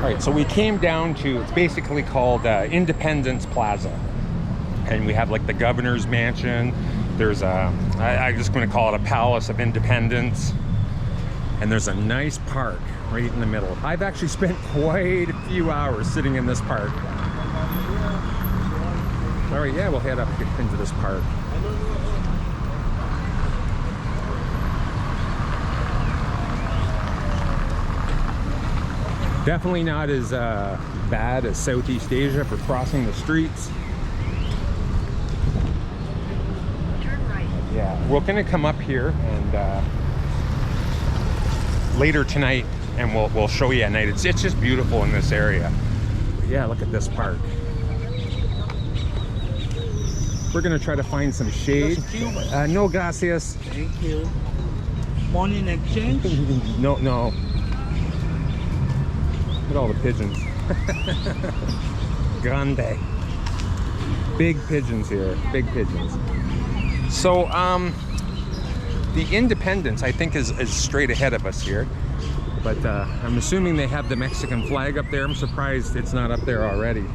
right, so we came down to, it's basically called Independence Plaza. And we have like the governor's mansion. There's I'm just going to call it a Palace of Independence. And there's a nice park right in the middle. I've actually spent quite a few hours sitting in this park. All right, yeah, we'll head up into this park. Definitely not as bad as Southeast Asia for crossing the streets. Turn right. Yeah, we're gonna come up here and later tonight, and we'll show you at night. It's just beautiful in this area. But yeah, look at this park. We're gonna try to find some shade. No gracias. Thank you. Morning exchange? No. Look at all the pigeons. Grande. Big pigeons here, big pigeons. So, the Independence, I think, is straight ahead of us here. But I'm assuming they have the Mexican flag up there. I'm surprised it's not up there already.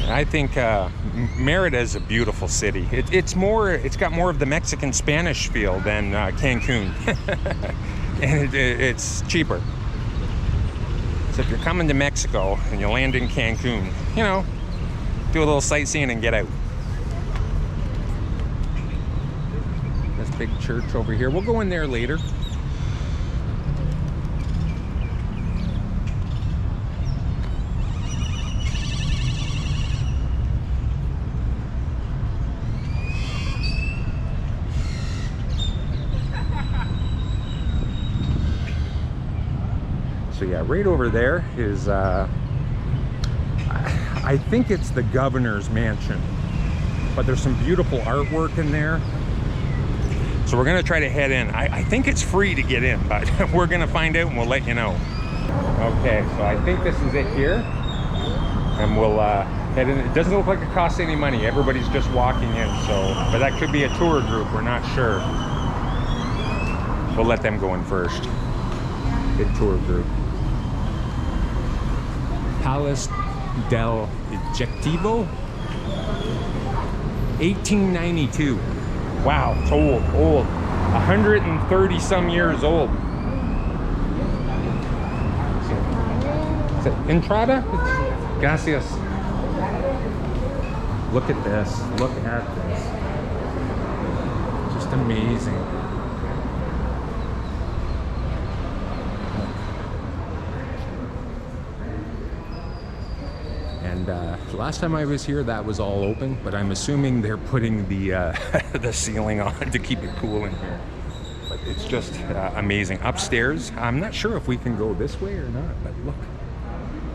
I think Merida is a beautiful city. It's got more of the Mexican Spanish feel than Cancun. And it's cheaper. So if you're coming to Mexico and you land in Cancun, you know, do a little sightseeing and get out. This big church over here. We'll go in there later. So yeah, right over there is, I think it's the governor's mansion, but there's some beautiful artwork in there. So we're gonna try to head in. I think it's free to get in, but we're gonna find out and we'll let you know. Okay, so I think this is it here. And we'll head in. It doesn't look like it costs any money. Everybody's just walking in, so, but that could be a tour group, we're not sure. We'll let them go in first. Big tour group. Palace del Ejectivo, 1892. Wow, it's old. 130 some years old. Is it Entrada? Gracias. Look at this. Look at this. Just amazing. And last time I was here, that was all open, but I'm assuming they're putting the the ceiling on to keep it cool in here. But it's just amazing. Upstairs, I'm not sure if we can go this way or not, but look,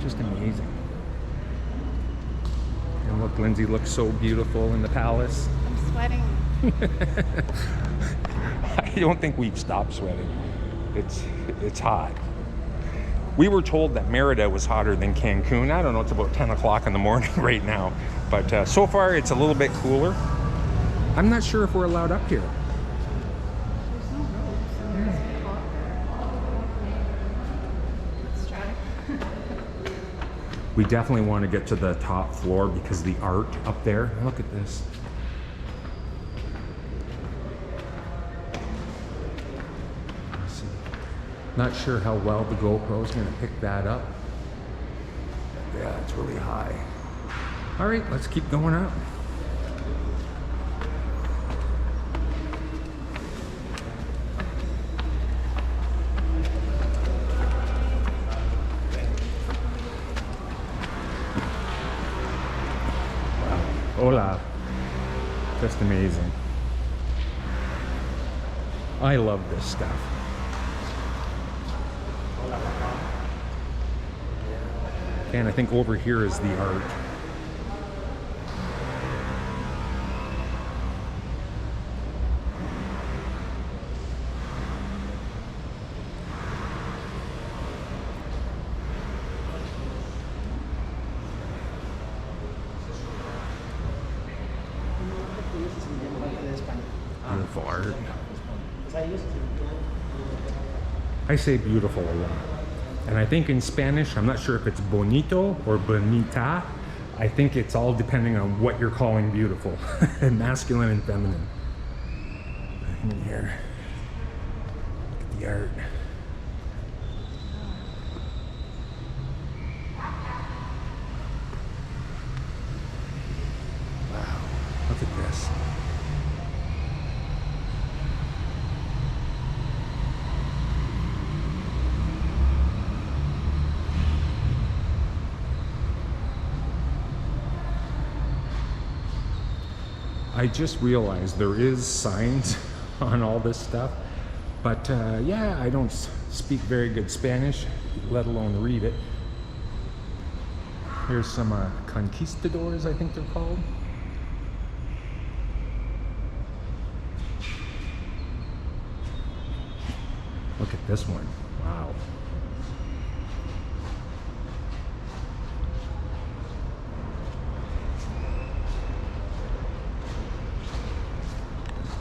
just amazing. And look, Lindsay looks so beautiful in the palace. I'm sweating. I don't think we've stopped sweating. It's hot. We were told that Merida was hotter than Cancun. I don't know, it's about 10 o'clock in the morning right now. But so far it's a little bit cooler. I'm not sure if we're allowed up here. Let's try. We definitely want to get to the top floor because of the art up there. Look at this. Not sure how well the GoPro is going to pick that up. Yeah, it's really high. All right, let's keep going up. Wow. Hola. Just amazing. I love this stuff. And I think over here is the art. Beautiful art. I say beautiful a lot. And I think in Spanish, I'm not sure if it's bonito or bonita. I think it's all depending on what you're calling beautiful. Masculine and feminine. In here. Look at the art. Wow. Look at this. I just realized there is signs on all this stuff, but yeah, I don't speak very good Spanish, let alone read it. Here's some conquistadors, I think they're called. Look at this one. Wow.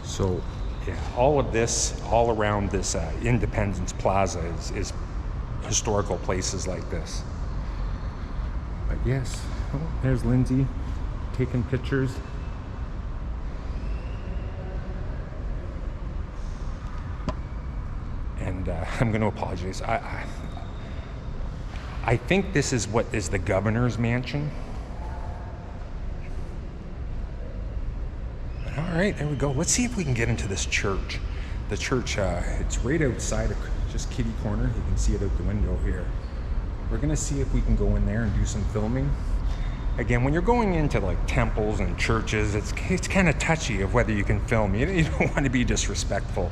So, yeah, all of this, all around this Independence Plaza is historical places like this. But yes, oh, there's Lindsay taking pictures. And I'm going to apologize. I think this is what is the governor's mansion. All right, there we go. Let's see if we can get into this church. The church, it's right outside of just kitty corner. You can see it out the window here. We're gonna see if we can go in there and do some filming. Again, when you're going into like temples and churches, it's kind of touchy of whether you can film. You don't want to be disrespectful.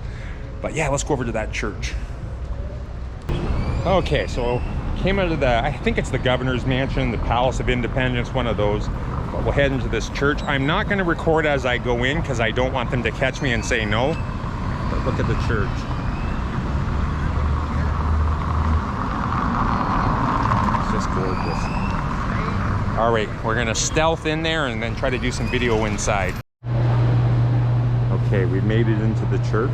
But yeah, let's go over to that church. Okay, so came out of I think it's the governor's mansion, the Palace of Independence, one of those. But we'll head into this church. I'm not going to record as I go in because I don't want them to catch me and say no. But look at the church. It's just gorgeous. All right, we're going to stealth in there and then try to do some video inside. Okay, we made it into the church.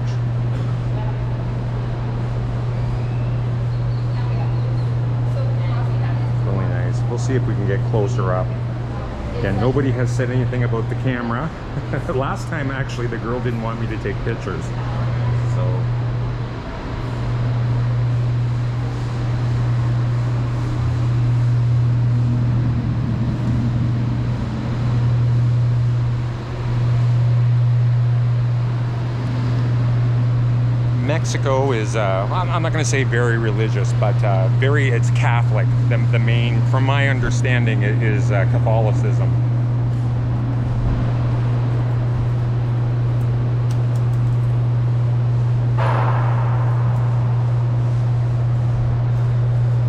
Really nice. We'll see if we can get closer up. Again, nobody has said anything about the camera. Last time, actually, the girl didn't want me to take pictures. So. Mexico is, I'm not going to say very religious, but it's Catholic. The main, from my understanding, is Catholicism.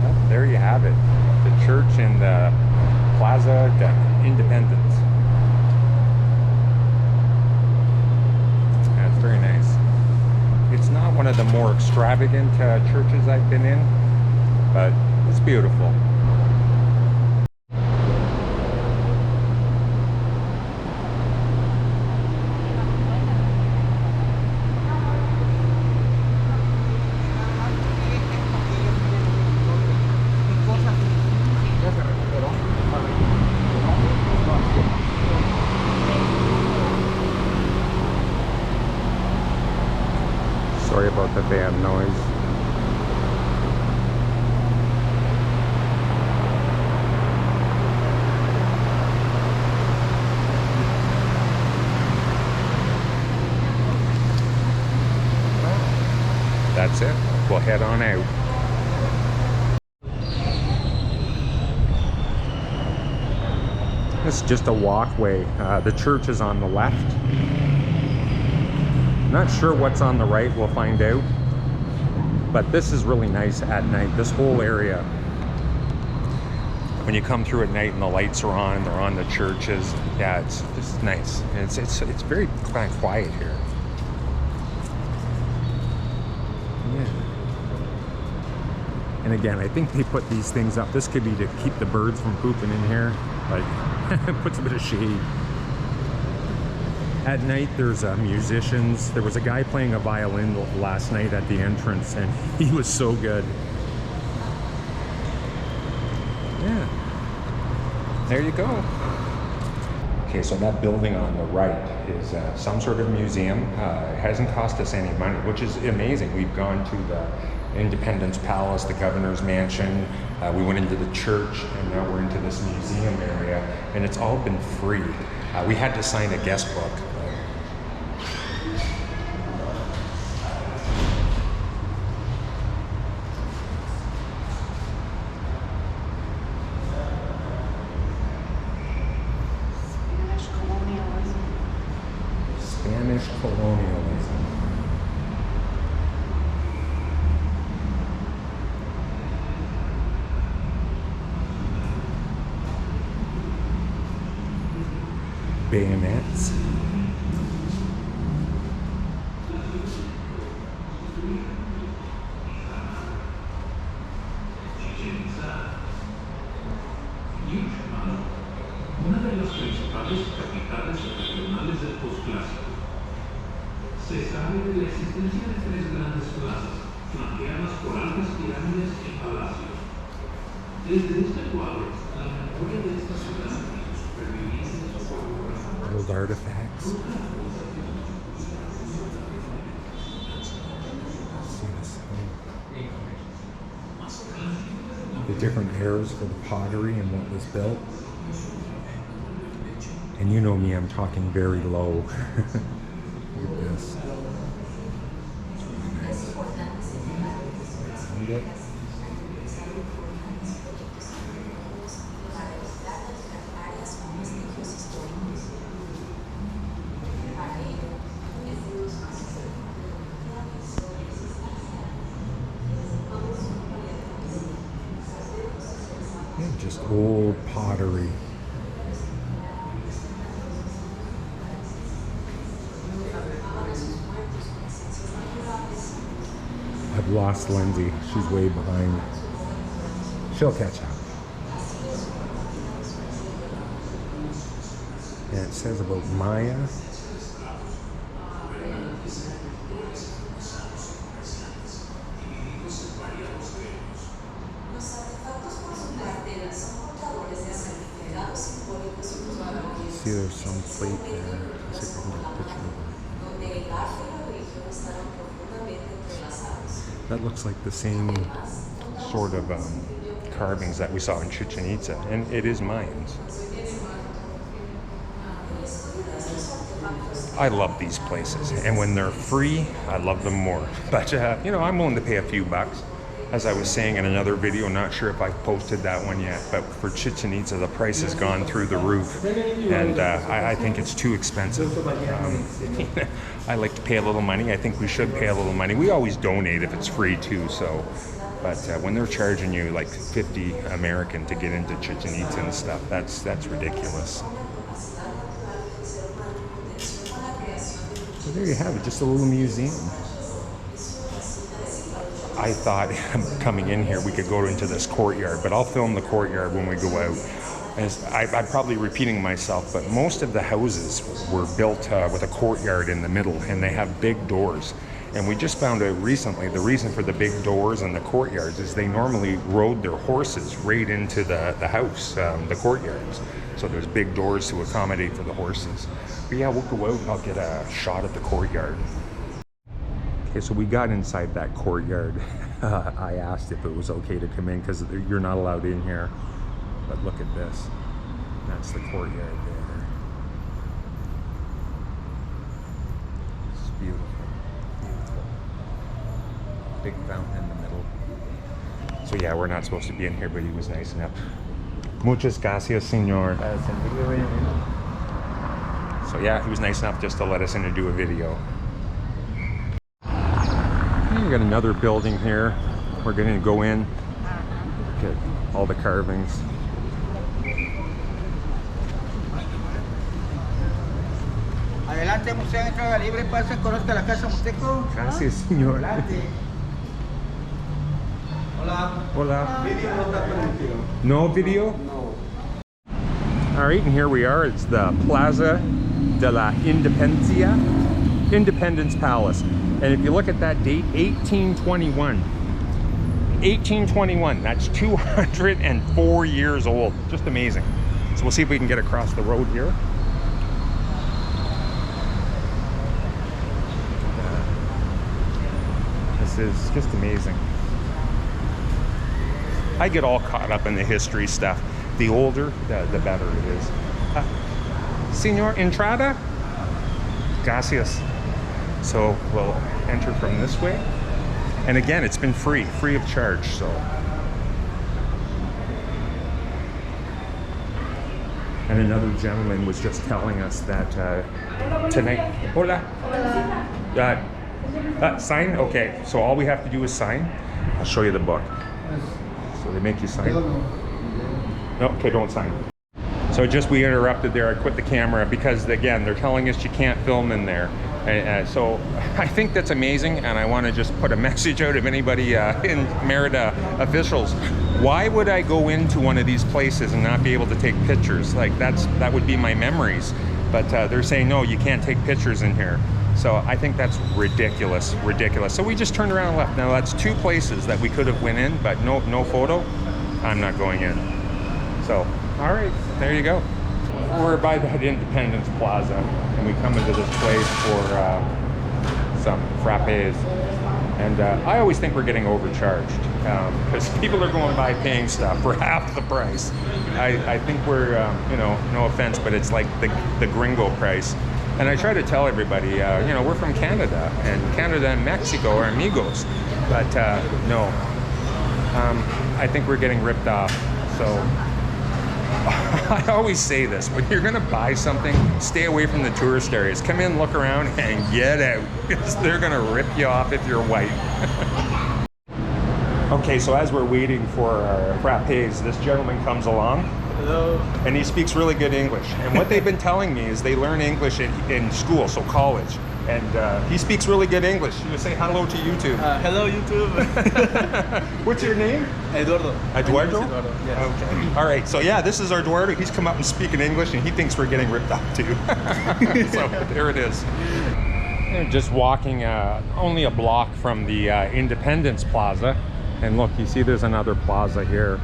Well, there you have it. The church in the Plaza de Independence. That's very nice. It's not one of the more extravagant churches I've been in, but it's beautiful. Sorry about the van noise. That's it. We'll head on out. This is just a walkway. The church is on the left. Not sure what's on the right, we'll find out. But this is really nice at night, this whole area. When you come through at night and the lights are on, they're on the churches. Yeah, it's just nice. It's very kind of quiet here. Yeah. And again, I think they put these things up. This could be to keep the birds from pooping in here. Like, puts a bit of shade. At night, there's musicians. There was a guy playing a violin last night at the entrance, and he was so good. Yeah. There you go. Okay, so that building on the right is some sort of museum. It hasn't cost us any money, which is amazing. We've gone to the Independence Palace, the governor's mansion. We went into the church, and now we're into this museum area, and it's all been free. We had to sign a guest book. Spanish colonialism. Bayonets. Una de las principales capitales regionales del posclásico. Se sabe de la existencia de tres grandes plazas, flanqueadas por altas pirámides y palacios. Desde este cuadro, la memoria de esta ciudad y sus supervivientes Old artifacts. The different eras for the pottery and what was built. And you know me, I'm talking very low. Look at this. It's really nice. Find it. Yeah, just old pottery. I've lost Lindsay. She's way behind. She'll catch up. And it says about Maya. See, there's some plate there. Let's see if I can get a picture of it. That looks like the same sort of carvings that we saw in Chichen Itza, and it is Mayans. I love these places, and when they're free, I love them more. But, you know, I'm willing to pay a few bucks. As I was saying in another video, not sure if I've posted that one yet, but for Chichen Itza, the price has gone through the roof, and I think it's too expensive. I like to pay a little money. I think we should pay a little money. We always donate if it's free too, so. But when they're charging you like 50 American to get into Chichen Itza and stuff, that's ridiculous. So there you have it, just a little museum. I thought coming in here we could go into this courtyard, but I'll film the courtyard when we go out. And I'm probably repeating myself, but most of the houses were built with a courtyard in the middle, and they have big doors. And we just found out recently the reason for the big doors and the courtyards is they normally rode their horses right into the house, the courtyards. So there's big doors to accommodate for the horses. But yeah, we'll go out and I'll get a shot at the courtyard. Okay, so we got inside that courtyard. I asked if it was okay to come in because you're not allowed in here. But look at this. That's the courtyard there. It's beautiful. Beautiful. Big fountain in the middle. So yeah, we're not supposed to be in here, but he was nice enough. Muchas gracias, señor. So yeah, he was nice enough just to let us in and do a video. We got another building here. We're going to go in, get all the carvings. Adelante, museo, entrada libre, pase, conozca la casa Musteco. Gracias, señor. Adelante. Hola. Hola. Video no está permitido. No video? No. All right, and here we are. It's the Plaza de la Independencia, Independence Palace. And if you look at that date, 1821. 1821, that's 204 years old. Just amazing. So we'll see if we can get across the road here. This is just amazing. I get all caught up in the history stuff. The older, the better it is. Señor, entrada? Gracias. So we'll enter from this way. And again, it's been free of charge, so. And another gentleman was just telling us that tonight, hola. Sign? Okay, so all we have to do is sign. I'll show you the book. So they make you sign. No, okay, don't sign. So just we interrupted there. I quit the camera because again, they're telling us you can't film in there. So I think that's amazing, and I want to just put a message out of anybody in Merida officials. Why would I go into one of these places and not be able to take pictures? Like that would be my memories. But they're saying, no, you can't take pictures in here. So I think that's ridiculous, ridiculous. So we just turned around and left. Now that's two places that we could have went in, but no photo. I'm not going in. So, all right, there you go. We're by that Independence Plaza, and we come into this place for some frappes. And I always think we're getting overcharged because people are going by paying stuff for half the price. I think we're, you know, no offense, but it's like the gringo price. And I try to tell everybody, you know, we're from Canada, and Canada and Mexico are amigos. But no, I think we're getting ripped off. So I always say this, when you're gonna buy something, stay away from the tourist areas. Come in, look around, and get out, because they're gonna rip you off if you're white. Okay, so as we're waiting for our frappes, this gentleman comes along. Hello. And he speaks really good English. And what they've been telling me is they learn English in school, so college. And he speaks really good English. You say hello to YouTube. Hello, YouTube. What's your name? Eduardo. Eduardo? Eduardo, yes. Okay. All right. So yeah, this is our Eduardo. He's come up and speaking English, and he thinks we're getting ripped off too. So there it is. They're just walking only a block from the Independence Plaza. And look, you see there's another plaza here.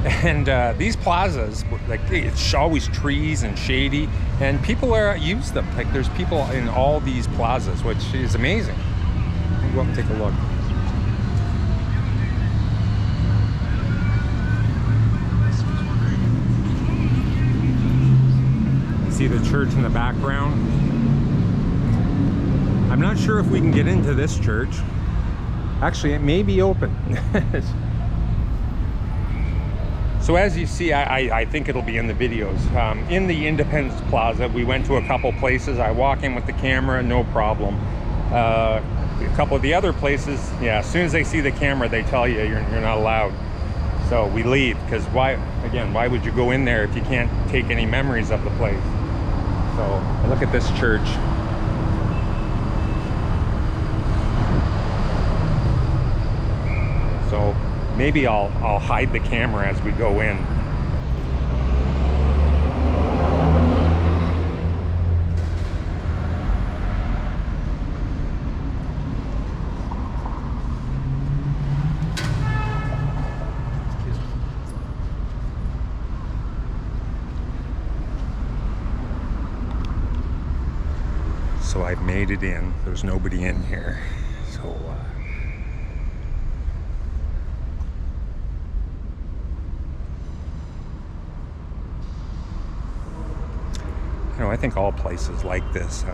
And these plazas, like, it's always trees and shady, and people use them. Like, there's people in all these plazas, which is amazing. We'll go up and take a look. See the church in the background. I'm not sure if we can get into this church. Actually, it may be open. So as you see, I think it'll be in the videos. In the Independence Plaza, we went to a couple places. I walk in with the camera, no problem. A couple of the other places, yeah, as soon as they see the camera, they tell you you're not allowed. So we leave, because why would you go in there if you can't take any memories of the place? So look at this church. So maybe I'll hide the camera as we go in. So I've made it in. There's nobody in here. So you know, I think all places like this,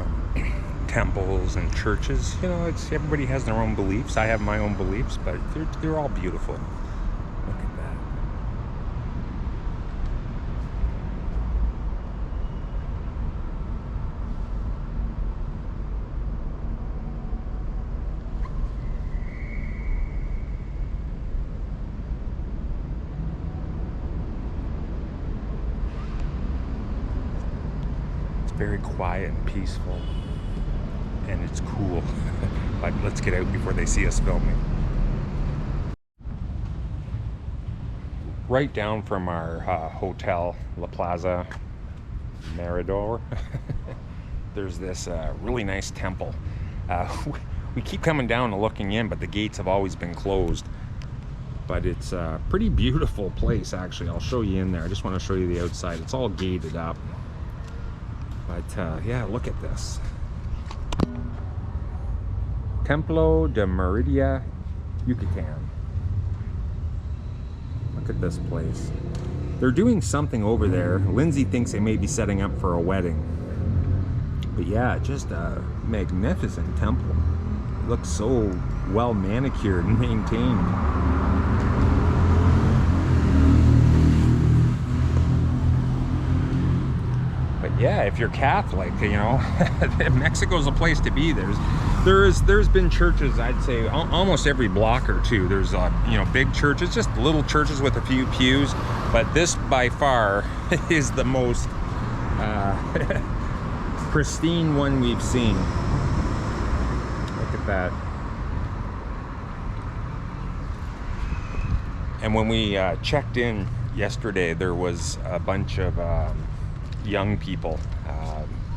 temples and churches, you know, everybody has their own beliefs. I have my own beliefs, but they're all beautiful. Look at that. Very quiet and peaceful, and it's cool. But let's get out before they see us filming. Right down from our hotel, La Plaza, Merida. There's this really nice temple. We keep coming down and looking in, but the gates have always been closed. But it's a pretty beautiful place, actually. I'll show you in there. I just want to show you the outside. It's all gated up. But yeah, look at this. Templo de Merida, Yucatan. Look at this place. They're doing something over there. Lindsay thinks they may be setting up for a wedding. But yeah, just a magnificent temple. It looks so well manicured and maintained. But yeah, if you're Catholic, you know, Mexico's a place to be. There's been churches, I'd say almost every block or two. There's you know, big churches, just little churches with a few pews. But this by far is the most pristine one we've seen. Look at that. And when we checked in yesterday, there was a bunch of young people,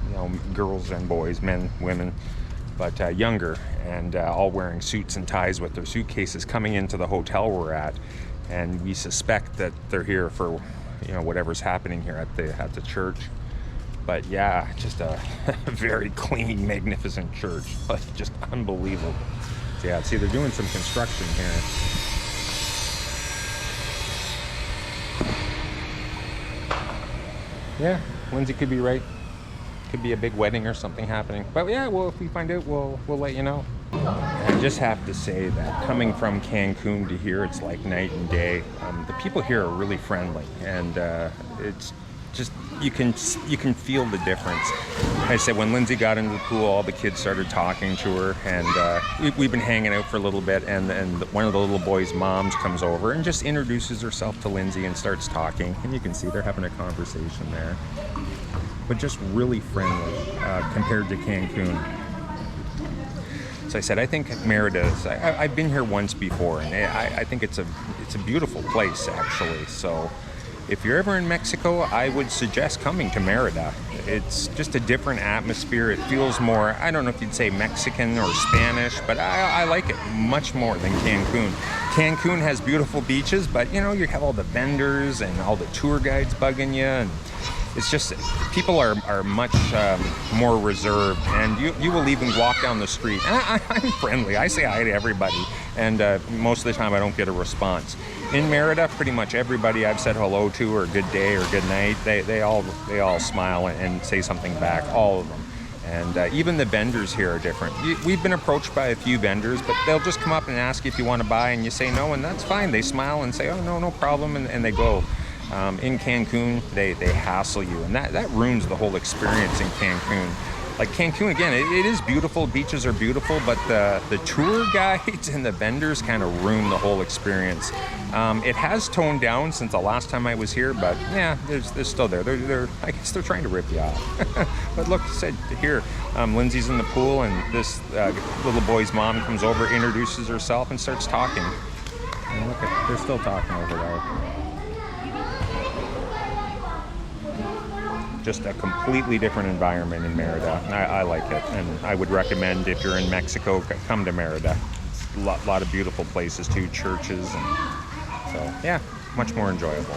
you know, girls and boys, men, women, but younger, and all wearing suits and ties with their suitcases coming into the hotel we're at. And we suspect that they're here for, you know, whatever's happening here at the church. But yeah, just a very clean, magnificent church, but just unbelievable. So yeah, see, they're doing some construction here. Yeah, Lindsay could be right. Could be a big wedding or something happening. But yeah, well, if we find out, we'll let you know. I just have to say that coming from Cancun to here, it's like night and day. The people here are really friendly, and it's just, you can feel the difference. I said, when Lindsay got into the pool, all the kids started talking to her, and we've been hanging out for a little bit, and one of the little boys' moms comes over and just introduces herself to Lindsay and starts talking, and you can see they're having a conversation there. But just really friendly compared to Cancun. So I said, I think Merida is, I've been here once before, and I think it's a beautiful place, actually. So if you're ever in Mexico, I would suggest coming to Merida. It's just a different atmosphere. It feels more, I don't know if you'd say Mexican or Spanish, but I like it much more than Cancun. Cancun has beautiful beaches, but you know, you have all the vendors and all the tour guides bugging you, and it's just, people are much more reserved, and you will even walk down the street. And I'm friendly. I say hi to everybody, and most of the time I don't get a response. In Merida, pretty much everybody I've said hello to, or good day or good night, they all smile and say something back, all of them. And even the vendors here are different. We've been approached by a few vendors, but they'll just come up and ask you if you want to buy, and you say no, and that's fine. They smile and say, oh, no problem, and they go. In Cancun, they hassle you, and that ruins the whole experience in Cancun. Like Cancun, again, it is beautiful, beaches are beautiful, but the tour guides and the vendors kind of ruin the whole experience. It has toned down since the last time I was here, but yeah, they're still there. I guess they're trying to rip you off. But look, said here, Lindsay's in the pool, and this little boy's mom comes over, introduces herself, and starts talking. And look, they're still talking over there. Just a completely different environment in Merida. I like it, and I would recommend, if you're in Mexico, come to Merida. It's a lot of beautiful places too, churches, and so yeah, much more enjoyable.